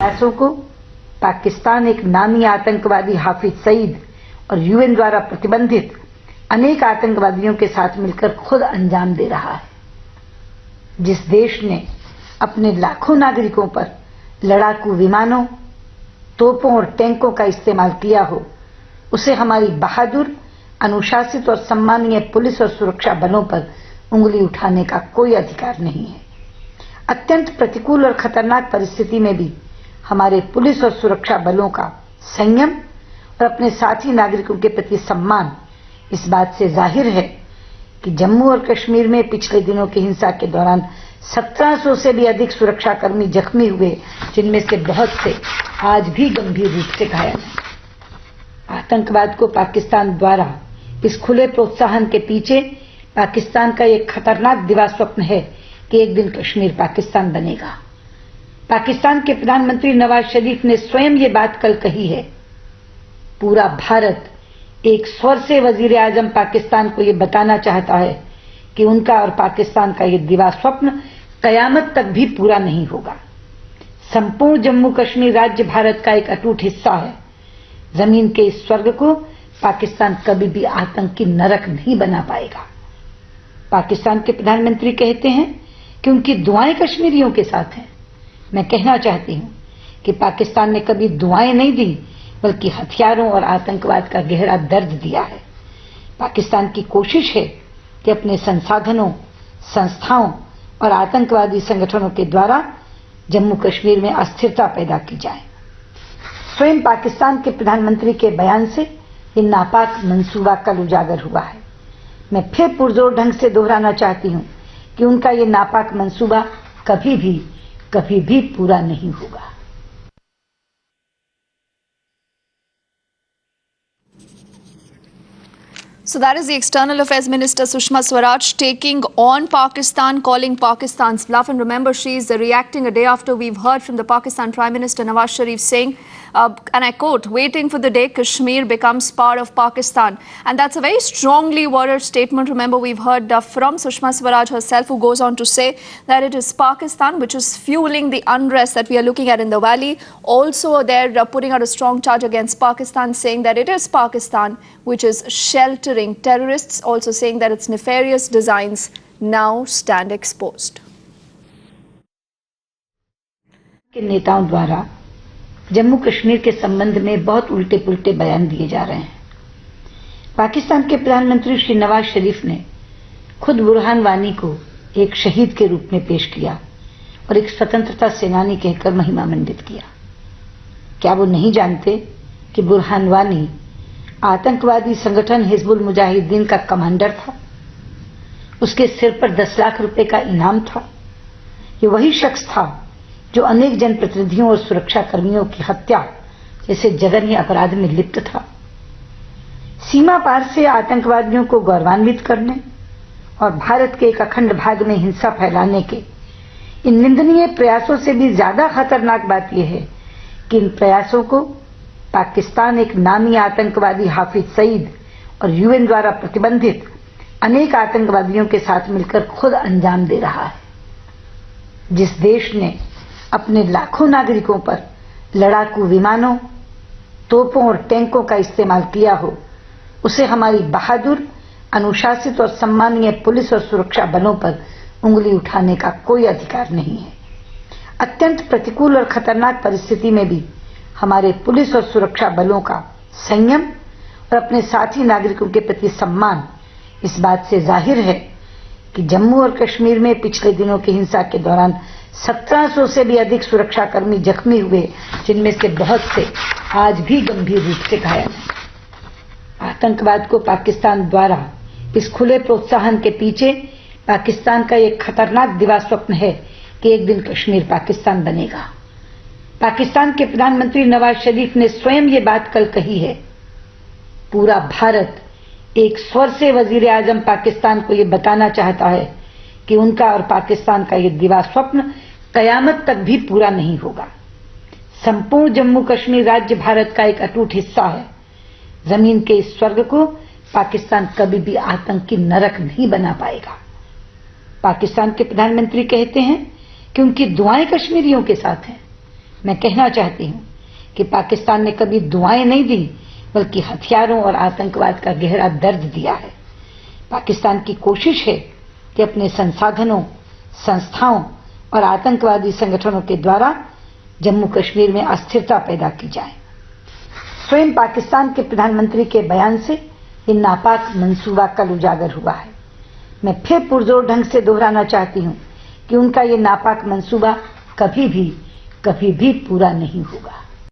प्रयासों को पाकिस्तान एक नामी आतंकवादी हाफिज सईद और यूएन द्वारा प्रतिबंधित अनेक आतंकवादियों के साथ मिलकर खुद अंजाम दे रहा है। जिस देश ने अपने लाखों नागरिकों पर लड़ाकू विमानों, तोपों और टैंकों का इस्तेमाल किया हो, उसे हमारी बहादुर, अनुशासित और सम्मानीय पुलिस और सुरक्षा बलों पर उंगली उठाने का कोई अधिकार नहीं है। अत्यंत प्रतिकूल और खतरनाक परिस्थिति में भी हमारे पुलिस और सुरक्षा बलों का संयम और अपने साथी नागरिकों के प्रति सम्मान इस बात से जाहिर है कि जम्मू और कश्मीर में पिछले दिनों की हिंसा के दौरान 1700 से भी अधिक सुरक्षाकर्मी जख्मी हुए, जिनमें से बहुत से आज भी गंभीर रूप से घायल हैं। आतंकवाद को पाकिस्तान द्वारा इस खुले प्रोत्साहन के पीछे पाकिस्तान का एक खतरनाक दिवा स्वप्न है कि एक दिन कश्मीर पाकिस्तान बनेगा। पाकिस्तान के प्रधानमंत्री नवाज शरीफ ने स्वयं ये बात कल कही है। पूरा भारत एक स्वर से वजीर आजम पाकिस्तान को ये बताना चाहता है कि उनका और पाकिस्तान का ये दिवा स्वप्न कयामत तक भी पूरा नहीं होगा। संपूर्ण जम्मू कश्मीर राज्य भारत का एक अटूट हिस्सा है। जमीन के इस स्वर्ग को पाकिस्तान कभी भी आतंकी नरक नहीं बना पाएगा। पाकिस्तान के प्रधानमंत्री कहते हैं कि उनकी दुआएं कश्मीरियों के साथ हैं। मैं कहना चाहती हूं कि पाकिस्तान ने कभी दुआएं नहीं दी, बल्कि हथियारों और आतंकवाद का गहरा दर्द दिया है। पाकिस्तान की कोशिश है कि अपने संसाधनों, संस्थाओं और आतंकवादी संगठनों के द्वारा जम्मू कश्मीर में अस्थिरता पैदा की जाए। स्वयं पाकिस्तान के प्रधानमंत्री के बयान से ये नापाक मंसूबा कल उजागर हुआ है। मैं फिर पुरजोर ढंग से दोहराना चाहती हूं कि उनका ये नापाक मंसूबा कभी भी पूरा नहीं होगा। So that is the External Affairs Minister Sushma Swaraj taking on Pakistan, calling Pakistan's bluff. And remember, she is reacting a day after we've heard from the Pakistan Prime Minister Nawaz Sharif saying, and I quote, waiting for the day Kashmir becomes part of Pakistan. And that's a very strongly worded statement. Remember, we've heard from Sushma Swaraj herself, who goes on to say that it is Pakistan which is fueling the unrest that we are looking at in the valley. Also, they're putting out a strong charge against Pakistan, saying that it is Pakistan which is sheltering terrorists, also saying that its nefarious designs now stand exposed. के नेताओं द्वारा जम्मू कश्मीर के संबंध में बहुत उल्टे पुल्टे बयान दिए जा रहे हैं। पाकिस्तान के प्रधानमंत्री श्री नवाज शरीफ ने खुद बुरहान वानी को एक शहीद के रूप में पेश किया और एक स्वतंत्रता सेनानी कहकर महिमा मंडित किया। क्या वो नहीं जानते कि बुरहान वानी आतंकवादी संगठन हिजबुल मुजाहिदीन का कमांडर था? उसके सिर पर 10 लाख रुपए का इनाम था। ये वही शख्स था जो अनेक जनप्रतिनिधियों और सुरक्षा कर्मियों की हत्या जैसे जघन्य अपराध में लिप्त था। सीमा पार से आतंकवादियों को गौरवान्वित करने और भारत के एक अखंड भाग में हिंसा फैलाने के इन निंदनीय प्रयासों से भी ज्यादा खतरनाक बात यह है कि इन प्रयासों को पाकिस्तान एक नामी आतंकवादी हाफिज सईद और यूएन द्वारा प्रतिबंधित अनेक आतंकवादियों के साथ मिलकर खुद अंजाम दे रहा है। जिस देश ने अपने लाखों नागरिकों पर लड़ाकू विमानों, तोपों और टैंकों का इस्तेमाल किया हो, उसे हमारी बहादुर, अनुशासित और सम्मानीय पुलिस और सुरक्षा बलों पर उंगली उठाने का कोई अधिकार नहीं है। अत्यंत प्रतिकूल और खतरनाक परिस्थिति में भी हमारे पुलिस और सुरक्षा बलों का संयम और अपने साथी नागरिकों के प्रति सम्मान इस बात से जाहिर है कि जम्मू और कश्मीर में पिछले दिनों की हिंसा के दौरान 1700 से भी अधिक सुरक्षाकर्मी जख्मी हुए, जिनमें से बहुत से आज भी गंभीर रूप से घायल हैं। आतंकवाद को पाकिस्तान द्वारा इस खुले प्रोत्साहन के पीछे पाकिस्तान का एक खतरनाक दिवा स्वप्न है कि एक दिन कश्मीर पाकिस्तान बनेगा। पाकिस्तान के प्रधानमंत्री नवाज शरीफ ने स्वयं ये बात कल कही है। पूरा भारत एक स्वर से वजीर आजम पाकिस्तान को ये बताना चाहता है कि उनका और पाकिस्तान का ये दिवा स्वप्न कयामत तक भी पूरा नहीं होगा। संपूर्ण जम्मू कश्मीर राज्य भारत का एक अटूट हिस्सा है। जमीन के इस स्वर्ग को पाकिस्तान कभी भी आतंकी नरक नहीं बना पाएगा। पाकिस्तान के प्रधानमंत्री कहते हैं कि उनकी दुआएं कश्मीरियों के साथ हैं। मैं कहना चाहती हूँ कि पाकिस्तान ने कभी दुआएं नहीं दी, बल्कि हथियारों और आतंकवाद का गहरा दर्द दिया है। पाकिस्तान की कोशिश है कि अपने संसाधनों, संस्थाओं और आतंकवादी संगठनों के द्वारा जम्मू कश्मीर में अस्थिरता पैदा की जाए। स्वयं पाकिस्तान के प्रधानमंत्री के बयान से ये नापाक मंसूबा कल उजागर हुआ है। मैं फिर पुरजोर ढंग से दोहराना चाहती हूँ कि उनका ये नापाक मंसूबा कभी भी पूरा नहीं होगा।